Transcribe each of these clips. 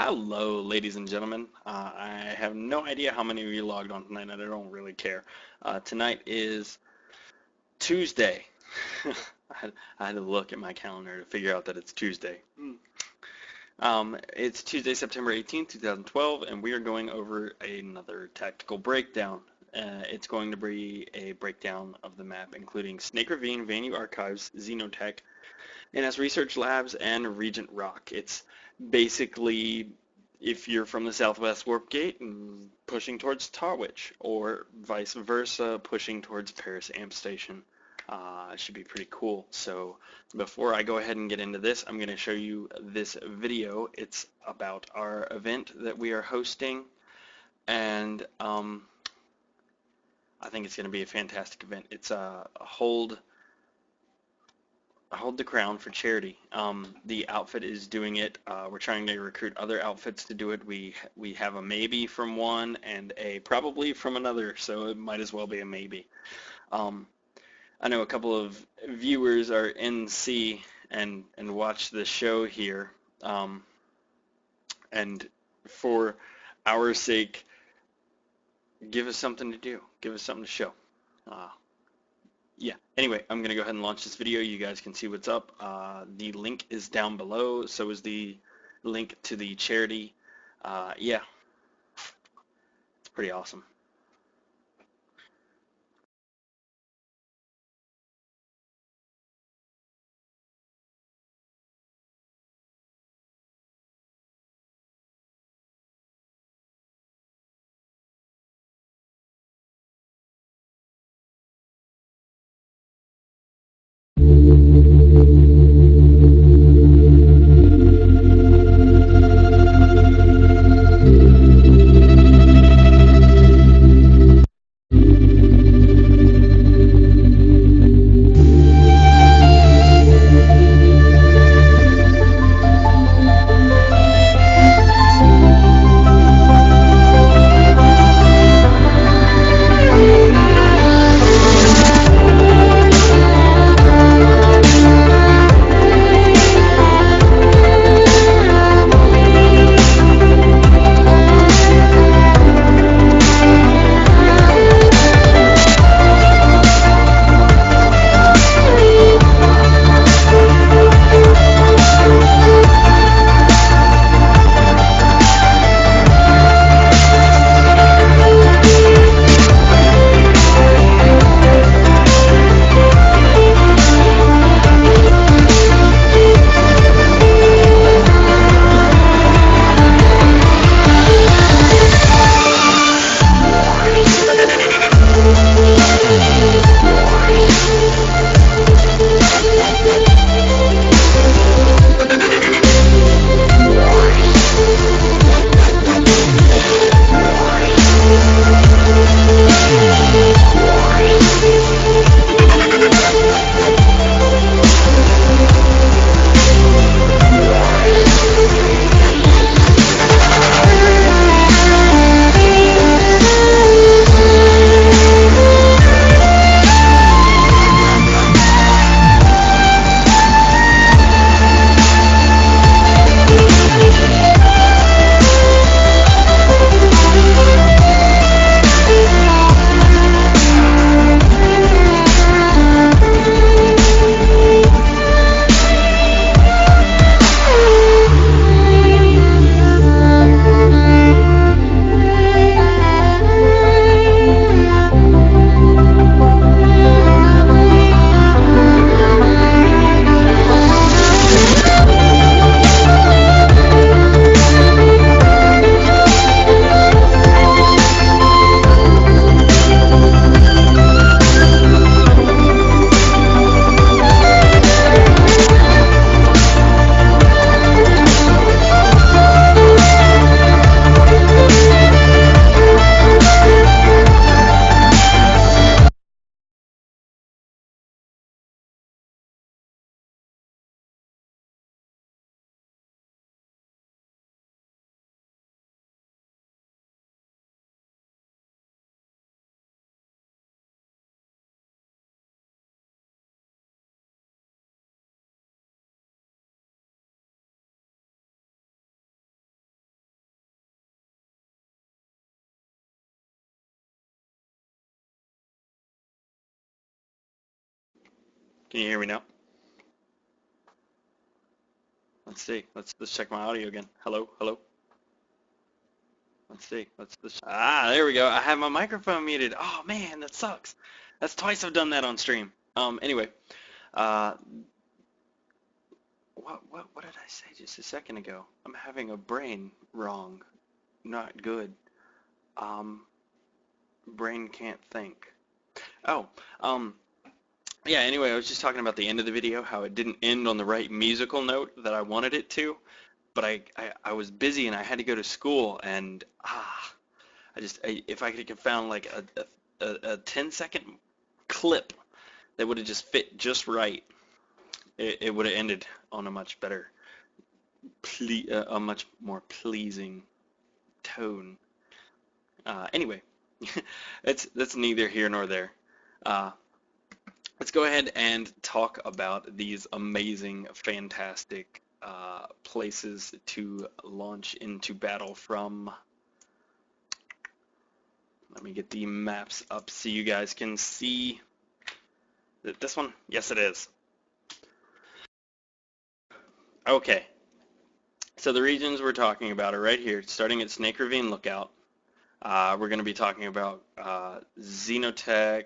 Hello, ladies and gentlemen. I have no idea how many of you logged on tonight, and I don't really care. Tonight is Tuesday. I had to look at my calendar to figure out that it's Tuesday. It's Tuesday, September 18th, 2012, and we are going over another tactical breakdown. It's going to be a breakdown of the map, including Snake Ravine, Vanu Archives, Xenotech, NS Research Labs, and Regent Rock. It's basically if you're from the Southwest Warp Gate and pushing towards Tarwich, or vice versa, pushing towards Paris Amp Station. It should be pretty cool. So before I go ahead and get into this, I'm going to show you this video. It's about our event that we are hosting, and I think it's going to be a fantastic event. It's a Hold the Crown for charity. The outfit is doing it. We're trying to recruit other outfits to do it. We have a maybe from one and a probably from another, so it might as well be a maybe. I know a couple of viewers are NC and watch the show here, and for our sake, give us something to do. Give us something to show. Yeah, anyway, I'm going to go ahead and launch this video. You guys can see what's up. The link is down below, so is the link to the charity. Yeah, it's pretty awesome. Can you hear me now? Let's see. Let's check my audio again. Hello, hello. Let's see. There we go. I have my microphone muted. Oh man, that sucks. That's twice I've done that on stream. Anyway, uh, what did I say just a second ago? I'm having a brain wrong. Not good. Um, brain can't think. Oh, yeah, anyway, I was just talking about the end of the video, how it didn't end on the right musical note that I wanted it to, but I was busy and I had to go to school, and if I could have found like a 10-second clip that would have just fit just right, it would have ended on a much better, a much more pleasing tone. Anyway, that's neither here nor there. Let's go ahead and talk about these amazing, fantastic places to launch into battle from. Let me get the maps up so you guys can see. Is it this one? Yes, it is. Okay. So the regions we're talking about are right here, starting at Snake Ravine Lookout. We're going to be talking about Xenotech,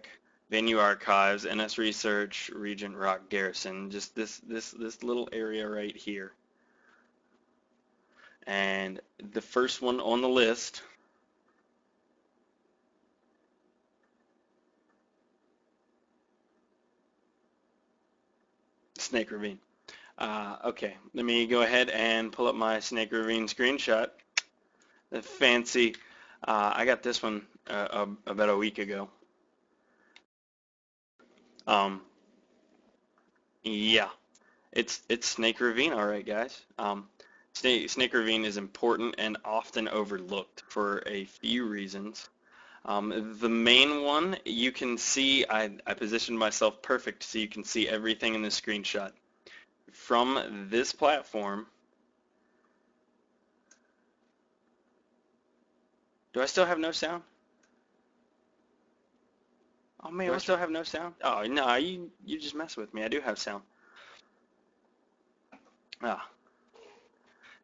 Venue Archives, NS Research, Regent Rock Garrison, just this little area right here. And the first one on the list Snake Ravine. Okay, let me go ahead and pull up my Snake Ravine screenshot. The fancy, I got this one about a week ago. Yeah, it's Snake Ravine, all right, guys. Snake Ravine is important and often overlooked for a few reasons. The main one, you can see, I positioned myself perfect so you can see everything in this screenshot. From this platform, do I still have no sound? Oh man, I still have no sound? Oh no, you just mess with me. I do have sound.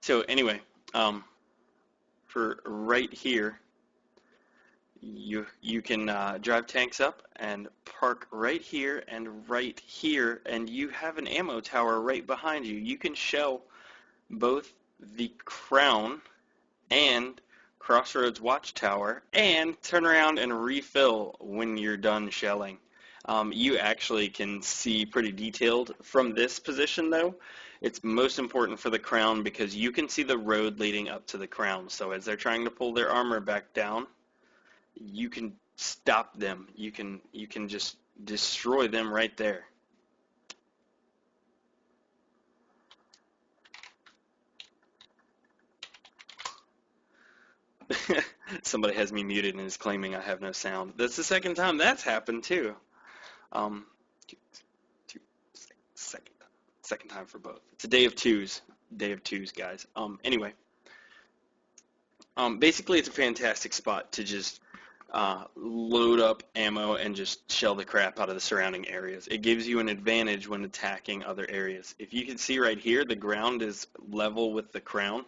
So anyway, for right here, you can drive tanks up and park right here, and you have an ammo tower right behind you. You can shell both the Crown and Crossroads Watchtower and turn around and refill when you're done shelling. You actually can see pretty detailed from this position though. It's most important for the Crown because you can see the road leading up to the Crown. So as they're trying to pull their armor back down, you can stop them. You can just destroy them right there. Somebody has me muted and is claiming I have no sound. That's the second time that's happened too. Second time for both. It's a day of twos, guys. Anyway, basically it's a fantastic spot to just load up ammo and just shell the crap out of the surrounding areas. It gives you an advantage when attacking other areas. If you can see right here, the ground is level with the Crown,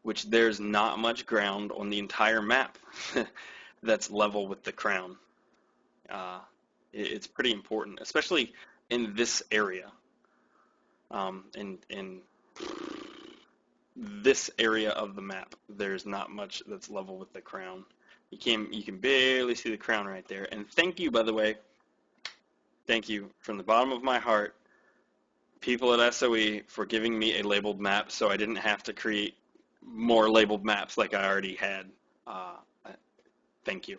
which there's not much ground on the entire map that's level with the Crown. It's pretty important, especially in this area. In this area of the map, there's not much that's level with the Crown. You can barely see the Crown right there. And thank you, by the way. Thank you from the bottom of my heart, people at SOE, for giving me a labeled map so I didn't have to create more labeled maps like I already had. Thank you.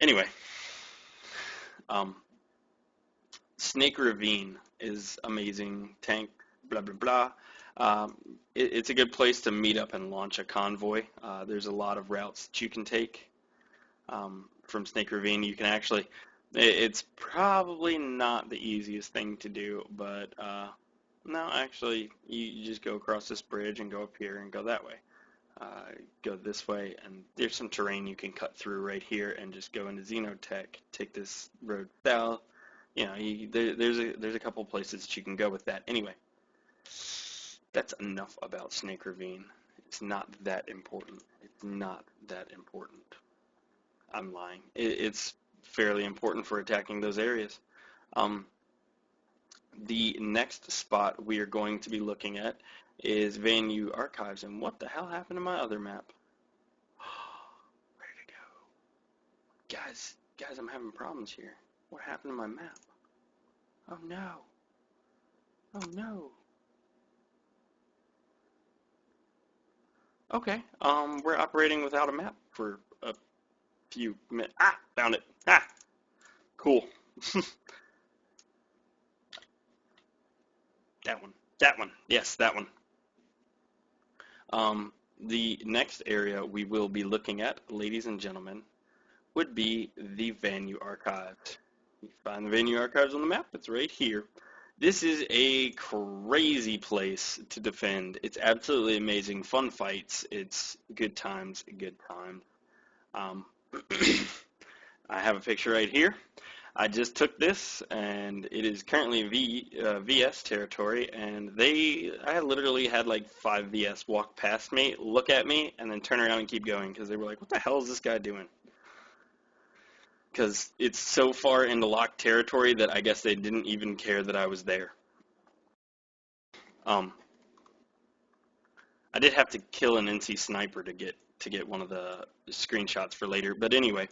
Anyway, Snake Ravine is amazing. Tank, blah, blah, blah. It's a good place to meet up and launch a convoy. There's a lot of routes that you can take from Snake Ravine. You can actually, it's probably not the easiest thing to do, but no, actually, you just go across this bridge and go up here and go that way. go this way, and there's some terrain you can cut through right here and just go into Xenotech, take this road south. You know, there's a couple places that you can go with that. Anyway, that's enough about Snake Ravine. It's not that important. It's not that important. I'm lying. It's fairly important for attacking those areas. The next spot we are going to be looking at is Vanu Archives. And what the hell happened to my other map? Where'd it go? Guys, I'm having problems here. What happened to my map? Oh no. Oh no. Okay, we're operating without a map for a few minutes. Ah, found it. Ah, cool. That one, yes, that one. The next area we will be looking at, ladies and gentlemen, would be the Vanu Archives. You find the Vanu Archives on the map, it's right here. This is a crazy place to defend. It's absolutely amazing. Fun fights. It's good times, good times. I have a picture right here. I just took this, and it is currently VS territory, and I literally had like 5 VS walk past me, look at me, and then turn around and keep going, because they were like, what the hell is this guy doing? Because it's so far into locked territory that I guess they didn't even care that I was there. I did have to kill an NC sniper to get one of the screenshots for later, but anyway,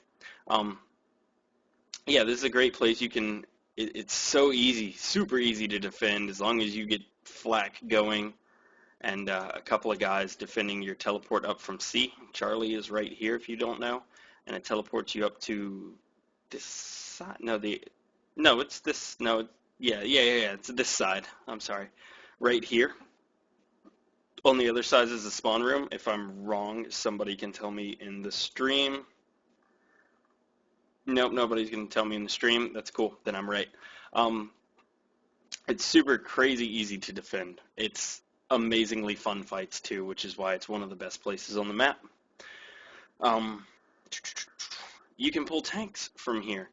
yeah, this is a great place. It's so easy, super easy to defend as long as you get flak going and a couple of guys defending your teleport up from C. Charlie is right here if you don't know, and it teleports you up to this side. No, it's this. No, yeah, it's this side. I'm sorry, right here. On the other side is the spawn room. If I'm wrong, somebody can tell me in the stream. Nope, nobody's going to tell me in the stream. That's cool. Then I'm right. It's super crazy easy to defend. It's amazingly fun fights too, which is why it's one of the best places on the map. You can pull tanks from here.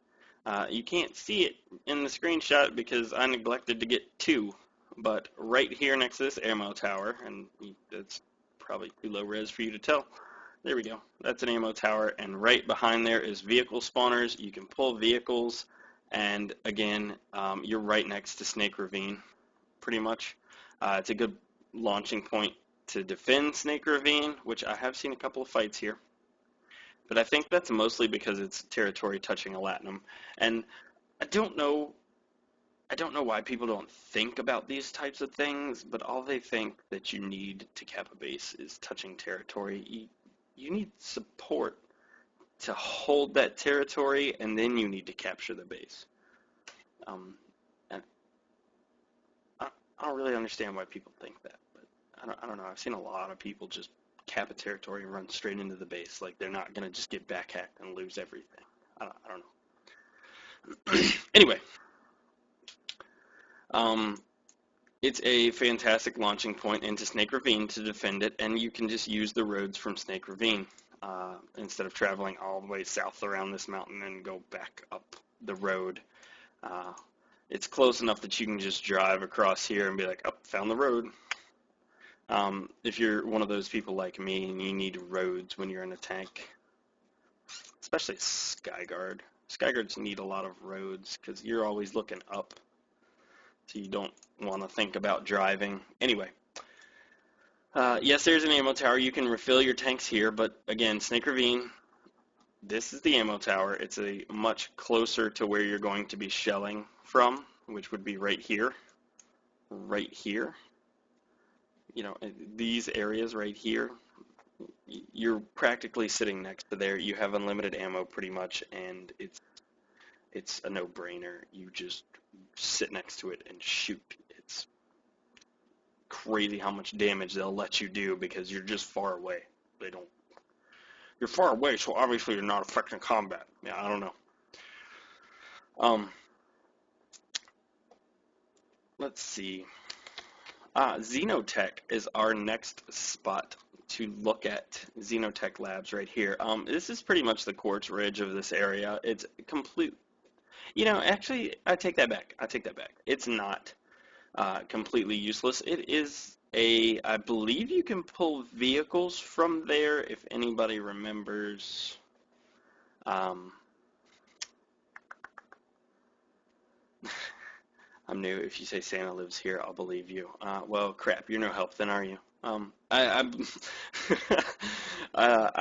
You can't see it in the screenshot because I neglected to get 2. But right here next to this ammo tower, and it's probably too low res for you to tell. There we go. That's an ammo tower, and right behind there is vehicle spawners. You can pull vehicles, and again, you're right next to Snake Ravine, pretty much. It's a good launching point to defend Snake Ravine, which I have seen a couple of fights here. But I think that's mostly because it's territory touching a Latinum, and I don't know why people don't think about these types of things, but all they think that you need to cap a base is touching territory. You need support to hold that territory, and then you need to capture the base. And I don't really understand why people think that, but I don't know. I've seen a lot of people just cap a territory and run straight into the base. Like, they're not going to just get backhacked and lose everything. I don't know. Anyway. It's a fantastic launching point into Snake Ravine to defend it, and you can just use the roads from Snake Ravine instead of traveling all the way south around this mountain and go back up the road. It's close enough that you can just drive across here and be like, oh, found the road. If you're one of those people like me and you need roads when you're in a tank, especially Skyguard. Skyguards need a lot of roads because you're always looking up. So you don't want to think about driving. Anyway, yes, there's an ammo tower. You can refill your tanks here, but again, Snake Ravine, this is the ammo tower. It's a much closer to where you're going to be shelling from, which would be right here. Right here. You know, these areas right here, you're practically sitting next to there. You have unlimited ammo pretty much, and it's a no-brainer. You just sit next to it and shoot. It's crazy how much damage they'll let you do because you're just far away. You're far away, so obviously you're not affecting combat. Yeah, I don't know. Let's see. Xenotech is our next spot to look at Xenotech Labs right here. This is pretty much the quartz ridge of this area. It's complete. Actually, I take that back. I take that back. It's not completely useless. It is I believe you can pull vehicles from there if anybody remembers. Um, I'm new. If you say Santa lives here, I'll believe you. Well, crap, you're no help then, are you? I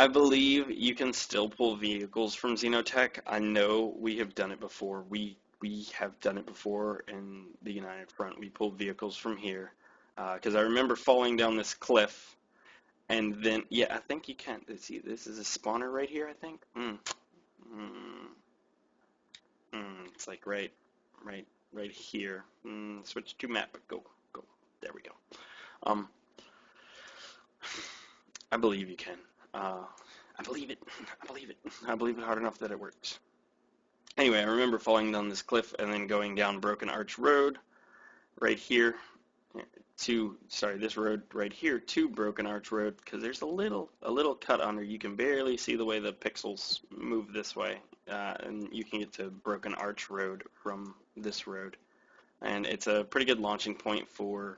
believe you can still pull vehicles from Xenotech. I know we have done it before. We have done it before in the United Front. We pulled vehicles from here because I remember falling down this cliff, and then yeah, I think you can. See, this is a spawner right here. I think. It's like right here. Switch to map. Go. There we go. I believe you can. I believe it. I believe it. I believe it hard enough that it works. Anyway, I remember falling down this cliff and then going down Broken Arch Road right here this road right here to Broken Arch Road because there's a little cut under. You can barely see the way the pixels move this way, and you can get to Broken Arch Road from this road. And it's a pretty good launching point for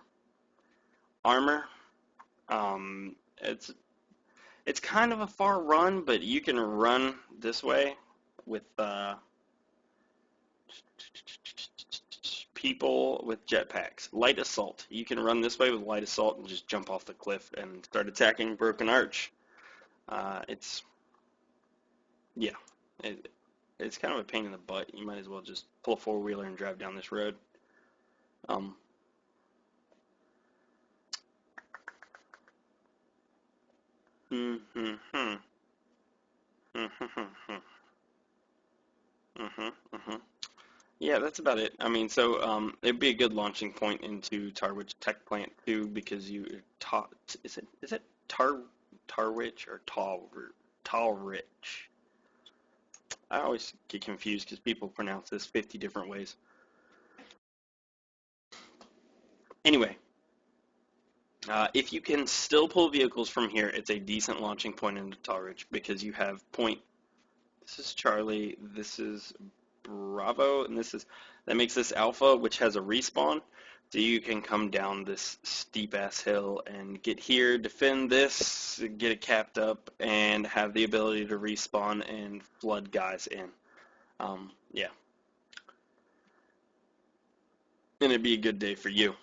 armor. It's kind of a far run, but you can run this way with people with jetpacks. Light assault. You can run this way with light assault and just jump off the cliff and start attacking Broken Arch. It's kind of a pain in the butt. You might as well just pull a four-wheeler and drive down this road. Yeah, that's about it. I mean, so it'd be a good launching point into Tarwich Tech Plant too, because is it Tarwich or Talrich? I always get confused because people pronounce this 50 different ways. Anyway, if you can still pull vehicles from here, it's a decent launching point into Talrich because you have point. This is Charlie. This is Bravo, and that makes this Alpha, which has a respawn. So you can come down this steep ass hill and get here, defend this, get it capped up, and have the ability to respawn and flood guys in. Yeah. And it'd be a good day for you.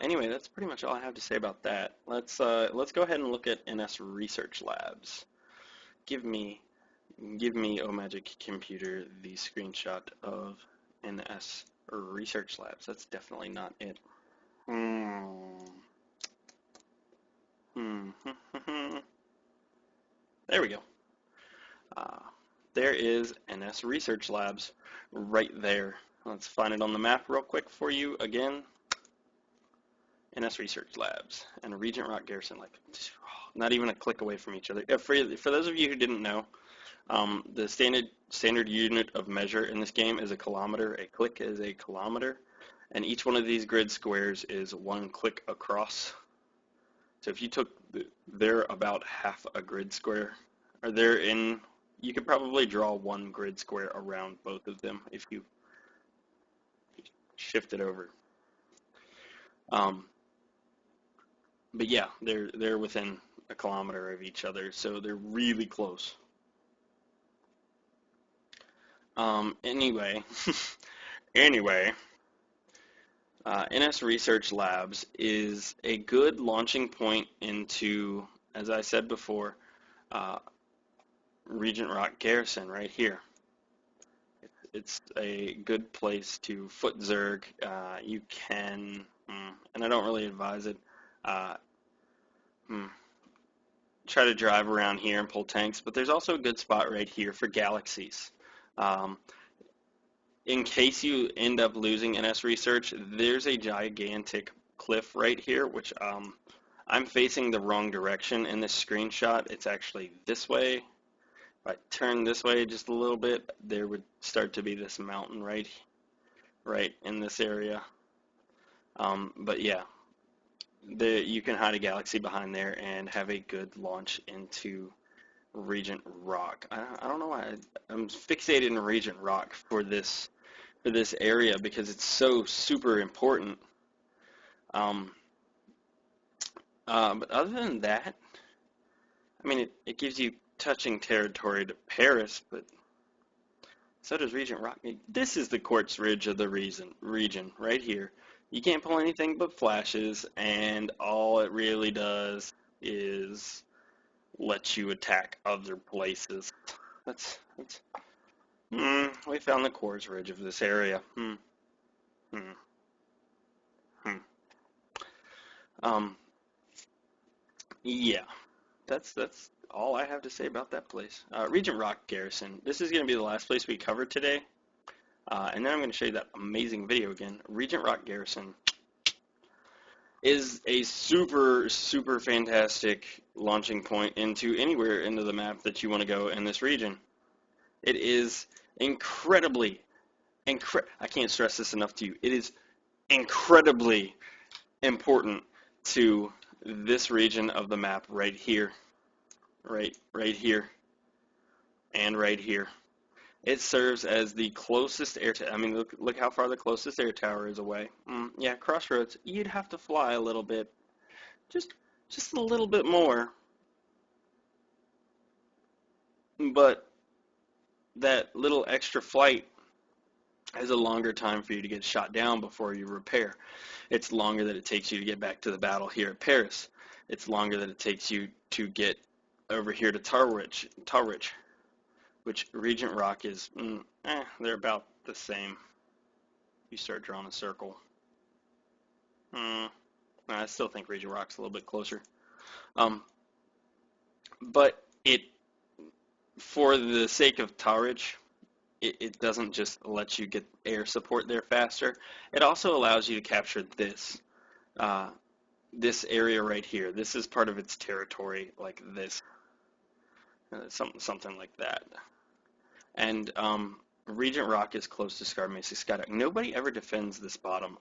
Anyway, that's pretty much all I have to say about that. Let's go ahead and look at NS Research Labs. Give me, oh magic computer, the screenshot of NS Research Labs. That's definitely not it. There we go. There is NS Research Labs right there. Let's find it on the map real quick for you again. NS Research Labs and Regent Rock Garrison, like not even a click away from each other. For those of you who didn't know, the standard unit of measure in this game is a kilometer. A click is a kilometer, and each one of these grid squares is one click across. So if you took, they're about half a grid square. You could probably draw one grid square around both of them if you shift it over. But yeah, they're within a kilometer of each other, so they're really close. Anyway, NS Research Labs is a good launching point into, as I said before, Regent Rock Garrison right here. It's a good place to foot zerg. You can, and I don't really advise it, try to drive around here and pull tanks, but there's also a good spot right here for galaxies. In case you end up losing NS Research, there's a gigantic cliff right here, which I'm facing the wrong direction in this screenshot. It's actually this way. If I turn this way just a little bit, there would start to be this mountain right in this area. But yeah, you can hide a galaxy behind there and have a good launch into Regent Rock. I don't know why I'm fixated in Regent Rock for this area because it's so super important. Um, but other than that, I mean, it gives you touching territory to Paris, but so does Regent Rock. This is the Quartz Ridge of the region right here. You can't pull anything but flashes, and all it really does is let you attack other places. That's we found the Quartz Ridge of this area. Hmm, hmm. Um, yeah, that's all I have to say about that place. Regent Rock Garrison. This is going to be the last place we cover today. And then I'm going to show you that amazing video again. Regent Rock Garrison is a super, super fantastic launching point into anywhere into the map that you want to go in this region. It is incredibly, I can't stress this enough to you. It is incredibly important to this region of the map right here, right here, and right here. It serves as the closest air tower. I mean, look how far the closest air tower is away. Yeah, Crossroads, you'd have to fly a little bit, just a little bit more. But that little extra flight is a longer time for you to get shot down before you repair. It's longer that it takes you to get back to the battle here at Paris. It's longer that it takes you to get over here to Tarwich, which Regent Rock is, they're about the same. You start drawing a circle. I still think Regent Rock's a little bit closer. But for the sake of Tarwich, it doesn't just let you get air support there faster. It also allows you to capture this area right here. This is part of its territory, like this, something like that. And Regent Rock is close to Scar Mesa Skydock. Nobody ever defends this bottom.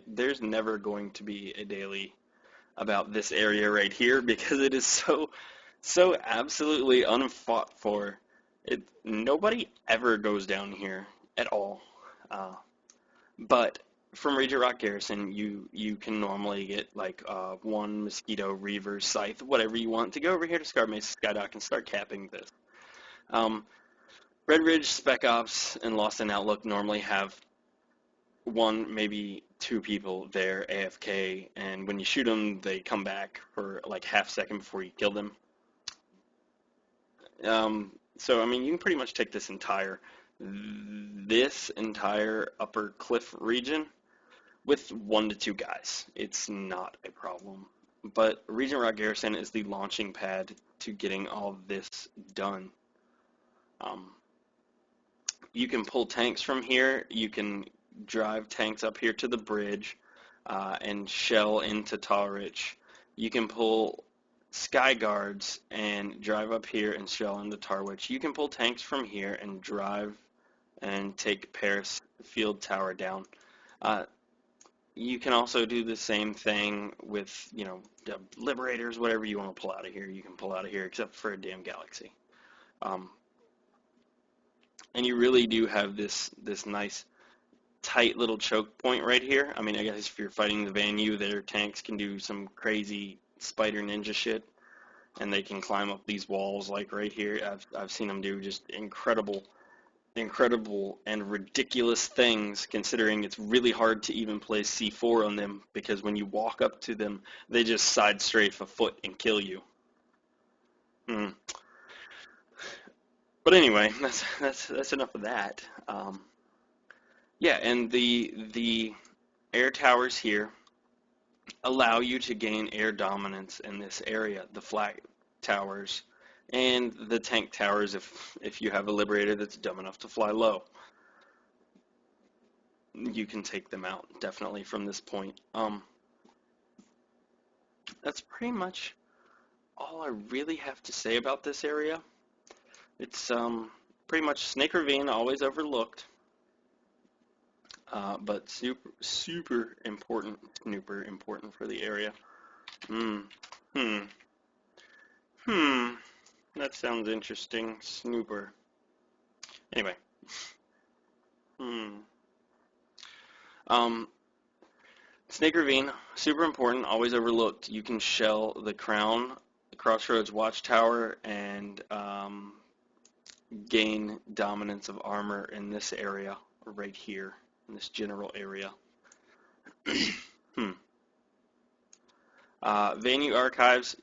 There's never going to be a daily about this area right here because it is so absolutely unfought for. Nobody ever goes down here at all. But from Regent Rock Garrison, you can normally get like one Mosquito, Reaver, Scythe, whatever you want to go over here to Scar Mesa Skydock and start capping this. Red Ridge, Spec Ops, and Lost in Outlook normally have one, maybe two people there AFK, and when you shoot them, they come back for like half second before you kill them. So, I mean, you can pretty much take this entire upper cliff region with 1 to 2 guys. It's not a problem. But Regent Rock Garrison is the launching pad to getting all this done. You can pull tanks from here. You can drive tanks up here to the bridge and shell into Tarwich. You can pull Sky Guards and drive up here and shell into Tarwich. You can pull tanks from here and drive and take Paris Field Tower down. You can also do the same thing with, the Liberators, whatever you want to pull out of here. You can pull out of here except for a damn galaxy. And you really do have this nice tight little choke point right here. I mean, I guess if you're fighting the Van U, their tanks can do some crazy spider ninja shit, and they can climb up these walls like right here. I've seen them do just incredible and ridiculous things, considering it's really hard to even place C4 on them, because when you walk up to them, they just side strafe a foot and kill you. But anyway, that's enough of that. Yeah, and the air towers here allow you to gain air dominance in this area. The flag towers and the tank towers, if you have a Liberator that's dumb enough to fly low, you can take them out definitely from this point. That's pretty much all I really have to say about this area. It's pretty much Snake Ravine, always overlooked. but super important, snooper important for the area. Hmm. Hmm. Hmm. That sounds interesting. Snooper. Anyway. Hmm. Um, Snake Ravine, super important, always overlooked. You can shell the Crown, the Crossroads Watchtower, and gain dominance of armor in this area, right here, in this general area. Hmm. Venue Archives,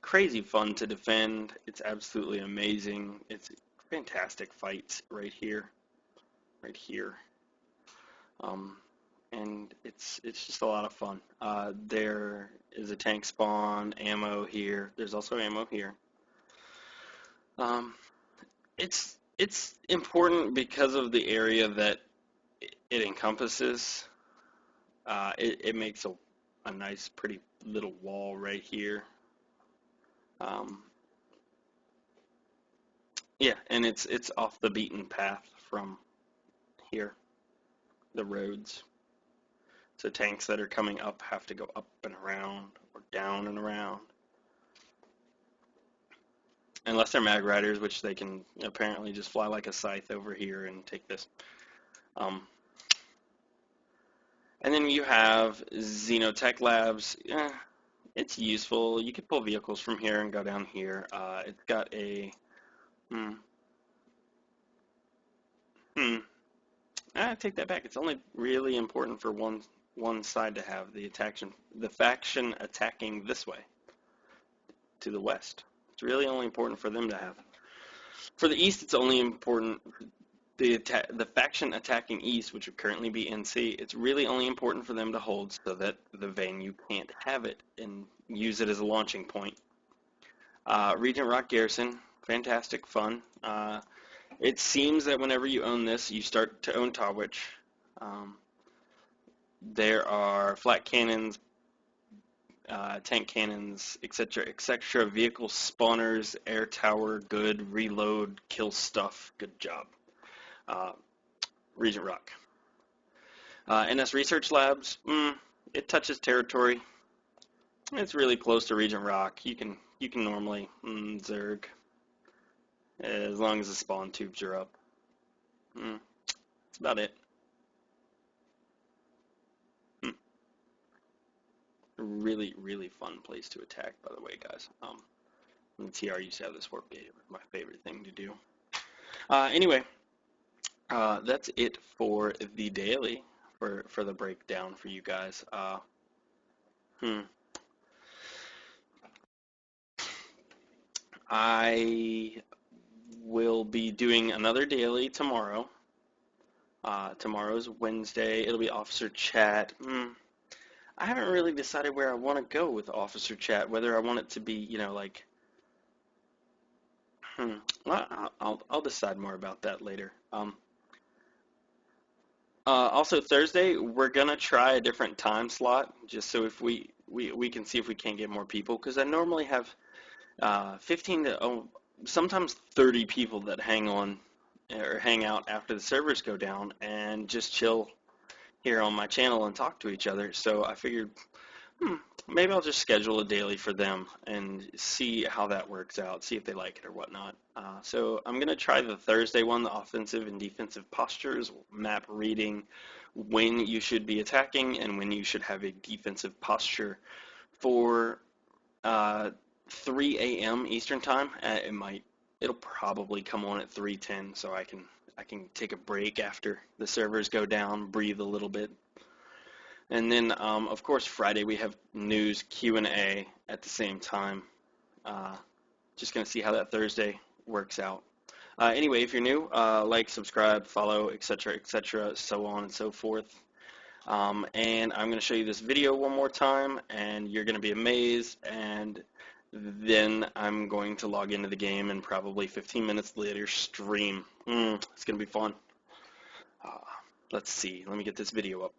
crazy fun to defend. It's absolutely amazing. It's fantastic fights right here, right here. Um, and it's just a lot of fun. There is a tank spawn, ammo here. There's also ammo here. Um, it's important because of the area that it encompasses. It makes a nice, pretty little wall right here. Um, yeah, and it's off the beaten path from here, the roads. So tanks that are coming up have to go up and around or down and around. Unless they're mag riders, which they can apparently just fly like a scythe over here and take this. Um, and then you have Xenotech Labs. It's useful. You could pull vehicles from here and go down here. It's got a hmm, hmm. I take that back. It's only really important for one side to have the faction attacking this way to the west. It's really only important for them to have. For the east, it's only important the faction attacking east, which would currently be NC. It's really only important for them to hold so that the venue can't have it and use it as a launching point. Regent Rock Garrison, fantastic fun. It seems that whenever you own this, you start to own Tawwich. There are flat cannons, tank cannons, etc., etc. Vehicle spawners, air tower, good. Reload, kill stuff, good job. Regent Rock. NS Research Labs, it touches territory. It's really close to Regent Rock. You can normally Zerg as long as the spawn tubes are up. That's about it. Really, really fun place to attack, by the way, guys. The TR used to have this warp gate. It was my favorite thing to do. Anyway, that's it for the daily, for the breakdown for you guys. I will be doing another daily tomorrow. Tomorrow's Wednesday. It'll be Officer Chat. I haven't really decided where I want to go with Officer Chat, whether I want it to be, like, I'll decide more about that later. Also Thursday, we're gonna try a different time slot, just so if we can see if we can't get more people, because I normally have 15 to sometimes 30 people that hang on or hang out after the servers go down and just chill here on my channel and talk to each other. So I figured, maybe I'll just schedule a daily for them and see how that works out, see if they like it or whatnot. So I'm going to try the Thursday one, the offensive and defensive postures, map reading, when you should be attacking and when you should have a defensive posture for 3 a.m. Eastern time. It'll probably come on at 3:10, so I can take a break after the servers go down, breathe a little bit. And then, of course, Friday we have news Q&A at the same time. Just going to see how that Thursday works out. Anyway, if you're new, like, subscribe, follow, etc., so on and so forth. And I'm going to show you this video one more time, and you're going to be amazed. And then I'm going to log into the game and probably 15 minutes later stream. It's going to be fun. Let's see. Let me get this video up.